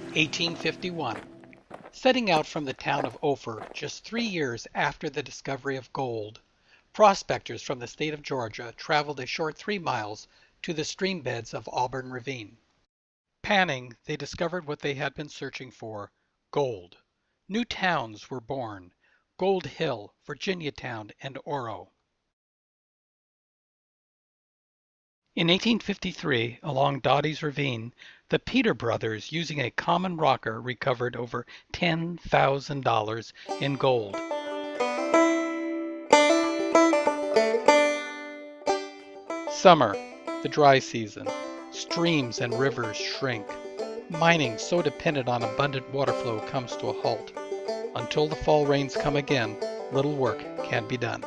1851. Setting out from the town of Ophir just 3 years after the discovery of gold, prospectors from the state of Georgia traveled a short 3 miles to the stream beds of Auburn Ravine. Panning, they discovered what they had been searching for: gold. New towns were born: Gold Hill, Virginiatown, and Oro. In 1853, along Dottie's Ravine, the Peter brothers, using a common rocker, recovered over $10,000 in gold. Summer, the dry season. Streams and rivers shrink. Mining, so dependent on abundant water flow, comes to a halt. Until the fall rains come again, little work can be done.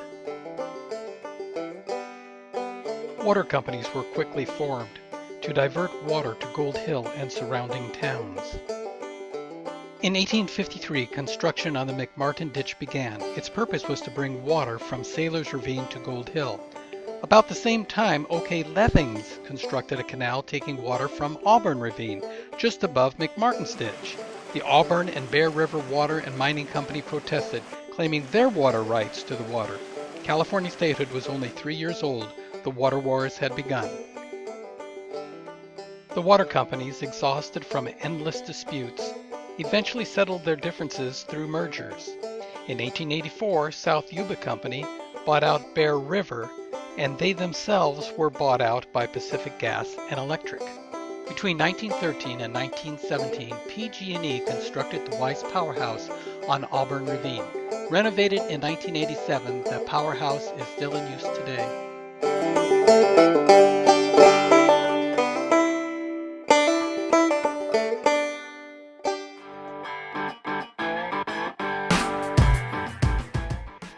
Water companies were quickly formed to divert water to Gold Hill and surrounding towns. In 1853, construction on the Mcmartin ditch began. Its purpose was to bring water from Sailor's Ravine to Gold Hill. About the same time, O.K. Lethings constructed a canal taking water from Auburn Ravine, just above Mcmartin's ditch. The Auburn and Bear River Water and Mining Company protested, claiming their water rights to the water. California statehood was only 3 years old. The water wars had begun. The water companies, exhausted from endless disputes, eventually settled their differences through mergers. In 1884, South Yuba Company bought out Bear River, and they themselves were bought out by Pacific Gas and Electric. Between 1913 and 1917, PG&E constructed the Weiss Powerhouse on Auburn Ravine. Renovated in 1987, the powerhouse is still in use today.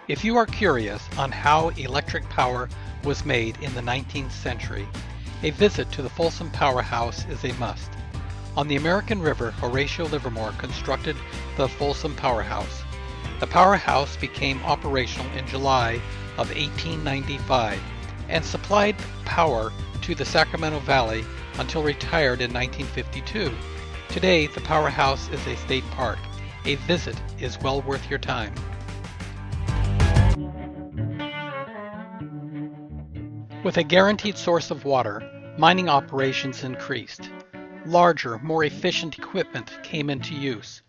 If you are curious on how electric power was made in the 19th century, a visit to the Folsom Powerhouse is a must. On the American River, Horatio Livermore constructed the Folsom Powerhouse. The powerhouse became operational in July of 1895 and supplied power to the Sacramento Valley until retired in 1952. Today, the powerhouse is a state park. A visit is well worth your time. With a guaranteed source of water, mining operations increased. Larger, more efficient equipment came into use.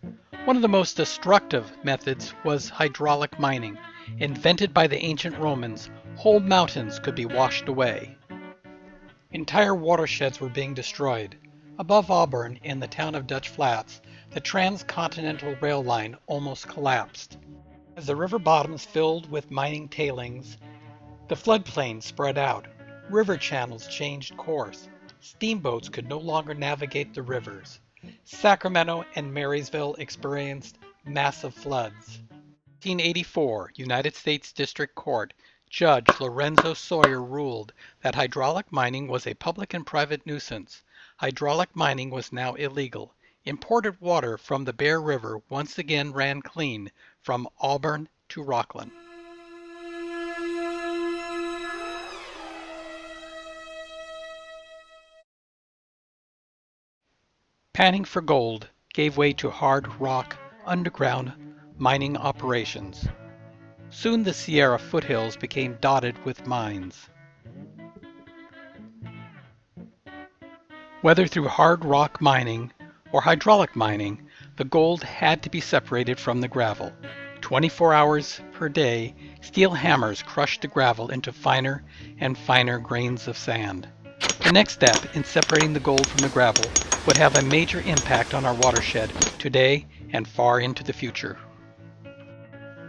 One of the most destructive methods was hydraulic mining. Invented by the ancient Romans, whole mountains could be washed away. Entire watersheds were being destroyed. Above Auburn, in the town of Dutch Flats, the transcontinental rail line almost collapsed. As the river bottoms filled with mining tailings, the floodplain spread out. River channels changed course. Steamboats could no longer navigate the rivers. Sacramento and Marysville experienced massive floods. 1884, United States District Court, Judge Lorenzo Sawyer ruled that hydraulic mining was a public and private nuisance. Hydraulic mining was now illegal. Imported water from the Bear River once again ran clean from Auburn to Rockland. Panning for gold gave way to hard rock underground mining operations. Soon the Sierra Foothills became dotted with mines. Whether through hard rock mining or hydraulic mining, the gold had to be separated from the gravel. 24 hours per day, steel hammers crushed the gravel into finer and finer grains of sand. The next step in separating the gold from the gravel would have a major impact on our watershed today and far into the future.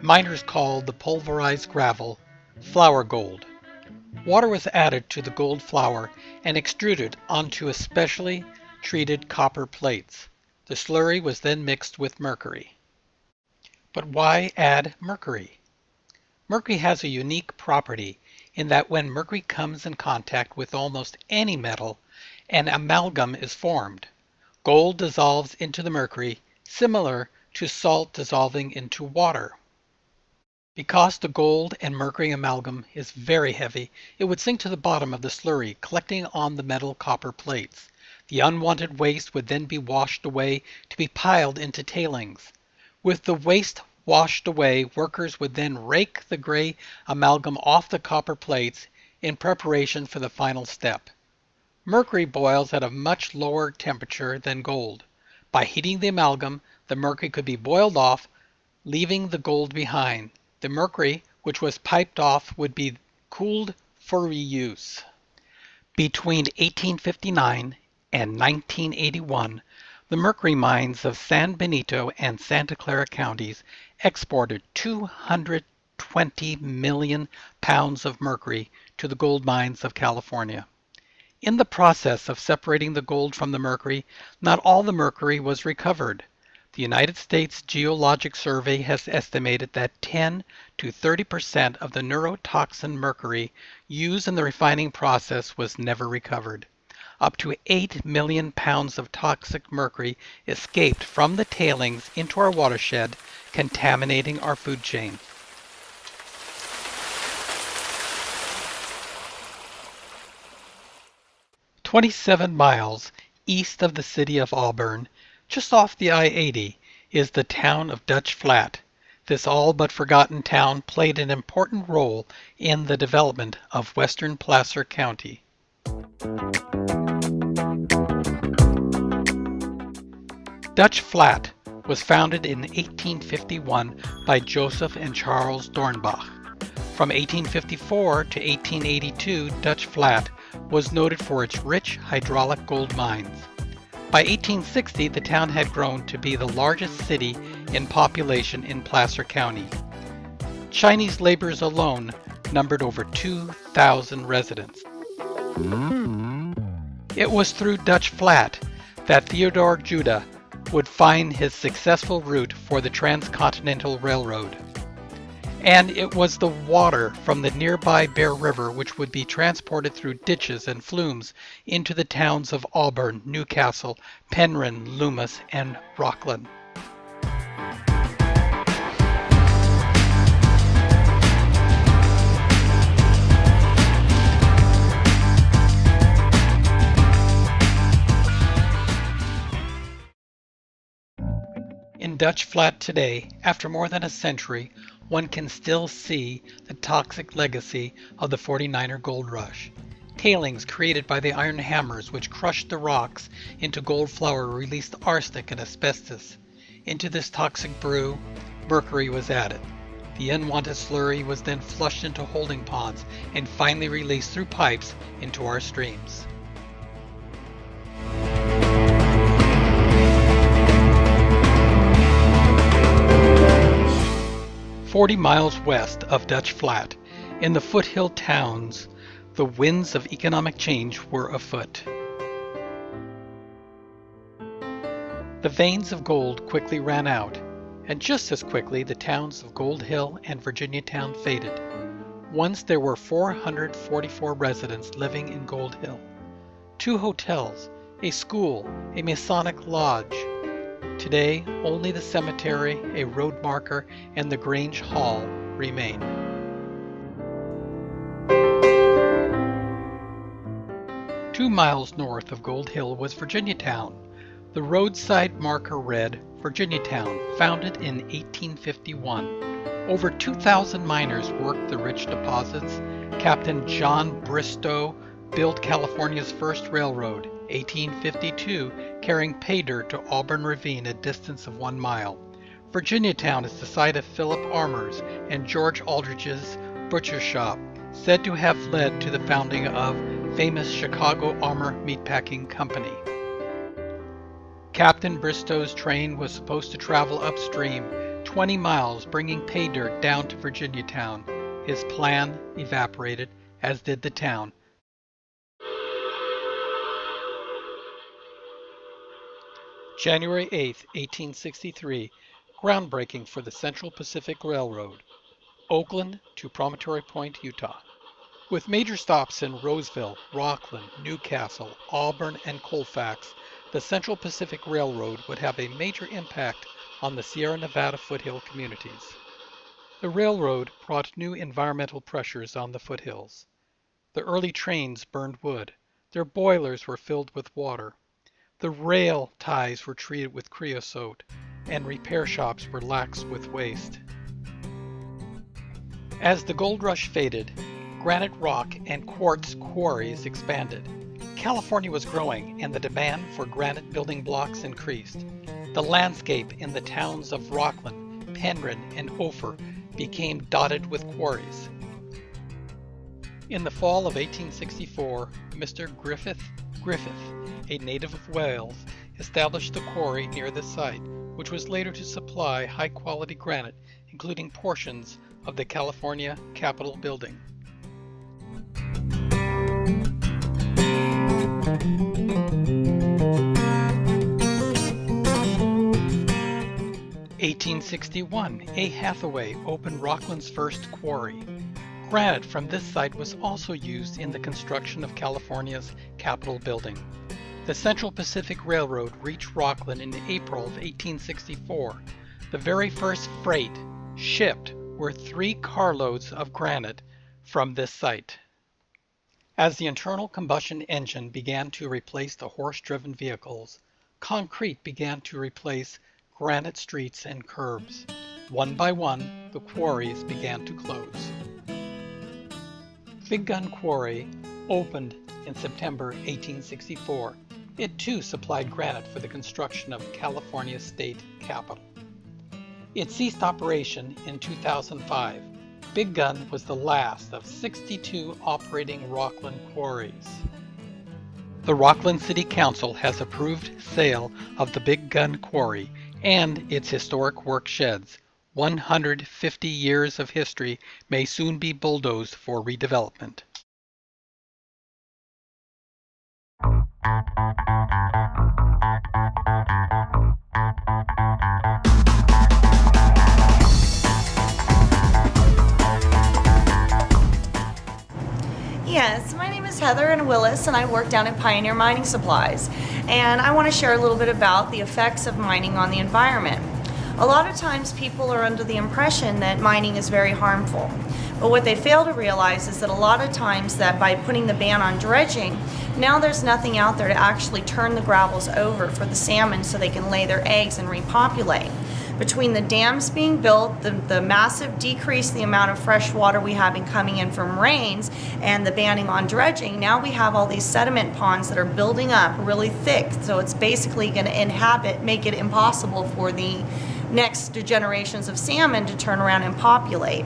Miners called the pulverized gravel flour gold. Water was added to the gold flour and extruded onto especially treated copper plates. The slurry was then mixed with mercury. But why add mercury? Mercury has a unique property in that when mercury comes in contact with almost any metal, an amalgam is formed. Gold dissolves into the mercury, similar to salt dissolving into water. Because the gold and mercury amalgam is very heavy, it would sink to the bottom of the slurry, collecting on the metal copper plates. The unwanted waste would then be washed away to be piled into tailings. With the waste washed away, workers would then rake the gray amalgam off the copper plates in preparation for the final step. Mercury boils at a much lower temperature than gold. By heating the amalgam, the mercury could be boiled off, leaving the gold behind. The mercury, which was piped off, would be cooled for reuse. Between 1859 and 1981, the mercury mines of San Benito and Santa Clara counties exported 220 million pounds of mercury to the gold mines of California. In the process of separating the gold from the mercury, not all the mercury was recovered. The United States Geologic Survey has estimated that 10 to 30% of the neurotoxin mercury used in the refining process was never recovered. Up to 8 million pounds of toxic mercury escaped from the tailings into our watershed, contaminating our food chain. "27 miles east of the city of Auburn, just off the I-80, is the town of Dutch Flat. This all but forgotten town played an important role in the development of western Placer County. Dutch Flat was founded in 1851 by Joseph and Charles Dornbach. From 1854 to 1882, Dutch Flat was noted for its rich hydraulic gold mines. By 1860, the town had grown to be the largest city in population in Placer County. Chinese laborers alone numbered over 2,000 residents. It was through Dutch Flat that Theodore Judah would find his successful route for the Transcontinental Railroad. And it was the water from the nearby Bear River which would be transported through ditches and flumes into the towns of Auburn, Newcastle, Penryn, Loomis, and Rockland. In Dutch Flat today, after more than a century, one can still see the toxic legacy of the 49er gold rush. Tailings created by the iron hammers which crushed the rocks into gold flour released arsenic and asbestos. Into this toxic brew, mercury was added. The unwanted slurry was then flushed into holding ponds and finally released through pipes into our streams. 40 miles west of Dutch Flat, in the foothill towns, the winds of economic change were afoot. The veins of gold quickly ran out, and just as quickly the towns of Gold Hill and Virginiatown faded. Once there were 444 residents living in Gold Hill, 2 hotels, a school, a Masonic lodge. Today, only the cemetery, a road marker, and the Grange Hall remain. Two miles north of Gold Hill was Virginiatown. The roadside marker read, Virginiatown, founded in 1851. Over 2,000 miners worked the rich deposits. Captain John Bristow built California's first railroad, 1852, carrying pay dirt to Auburn Ravine, a distance of 1 mile. Virginiatown is the site of Philip Armour's and George Aldrich's butcher shop, said to have led to the founding of famous Chicago Armour Meatpacking Company. Captain Bristow's train was supposed to travel upstream 20 miles, bringing pay dirt down to Virginiatown. His plan evaporated, as did the town. January 8, 1863, groundbreaking for the Central Pacific Railroad, Oakland to Promontory Point, Utah. With major stops in Roseville, Rockland, Newcastle, Auburn, and Colfax, the Central Pacific Railroad would have a major impact on the Sierra Nevada foothill communities. The railroad brought new environmental pressures on the foothills. The early trains burned wood. Their boilers were filled with water. The rail ties were treated with creosote, and repair shops were lax with waste. As the gold rush faded, granite rock and quartz quarries expanded. California was growing, and the demand for granite building blocks increased. The landscape in the towns of Rockland, Penryn, and Ophir became dotted with quarries. In the fall of 1864, Mr. Griffith, a native of Wales, established a quarry near the site, which was later to supply high-quality granite, including portions of the California Capitol building. 1861, A. Hathaway opened Rockland's first quarry. Granite from this site was also used in the construction of California's Capitol building. The Central Pacific Railroad reached Rockland in April of 1864. The very first freight shipped were 3 carloads of granite from this site. As the internal combustion engine began to replace the horse-driven vehicles, concrete began to replace granite streets and curbs. One by one, the quarries began to close. Big Gun Quarry opened in September 1864. It too supplied granite for the construction of California's state capitol. It ceased operation in 2005. Big Gun was the last of 62 operating Rockland quarries. The Rockland City Council has approved sale of the Big Gun Quarry and its historic work sheds. 150 years of history may soon be bulldozed for redevelopment. Yes, my name is Heather and Willis, and I work down at Pioneer Mining Supplies. And I want to share a little bit about the effects of mining on the environment. A lot of times people are under the impression that mining is very harmful. But what they fail to realize is that a lot of times that by putting the ban on dredging, now there's nothing out there to actually turn the gravels over for the salmon so they can lay their eggs and repopulate. Between the dams being built, the massive decrease in the amount of fresh water we have coming in from rains, and the banning on dredging, now we have all these sediment ponds that are building up really thick. So it's basically going to make it impossible for the next generations of salmon to turn around and populate.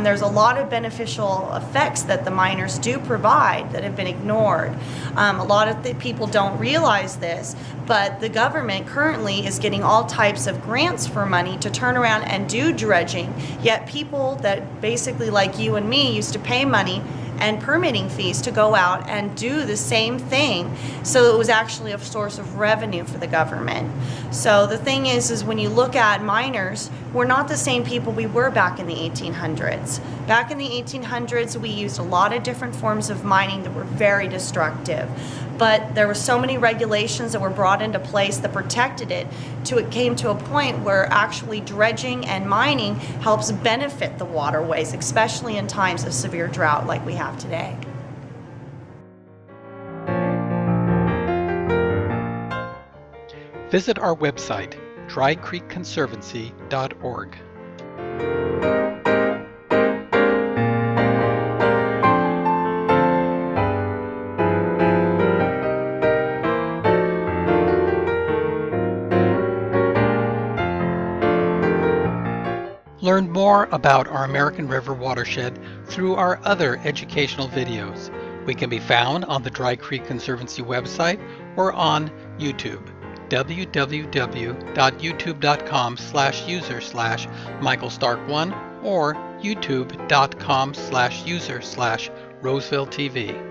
There's a lot of beneficial effects that the miners do provide that have been ignored. A lot of people don't realize this, but the government currently is getting all types of grants for money to turn around and do dredging, yet people that basically like you and me used to pay money and permitting fees to go out and do the same thing. So it was actually a source of revenue for the government. So the thing is when you look at miners, we're not the same people we were back in the 1800s. Back in the 1800s, we used a lot of different forms of mining that were very destructive. But there were so many regulations that were brought into place that protected it came to a point where actually dredging and mining helps benefit the waterways, especially in times of severe drought like we have today. Visit our website, drycreekconservancy.org. Learn more about our American River watershed through our other educational videos. We can be found on the Dry Creek Conservancy website or on YouTube, www.youtube.com/user/MichaelStark1 or youtube.com/user/rosevilletv.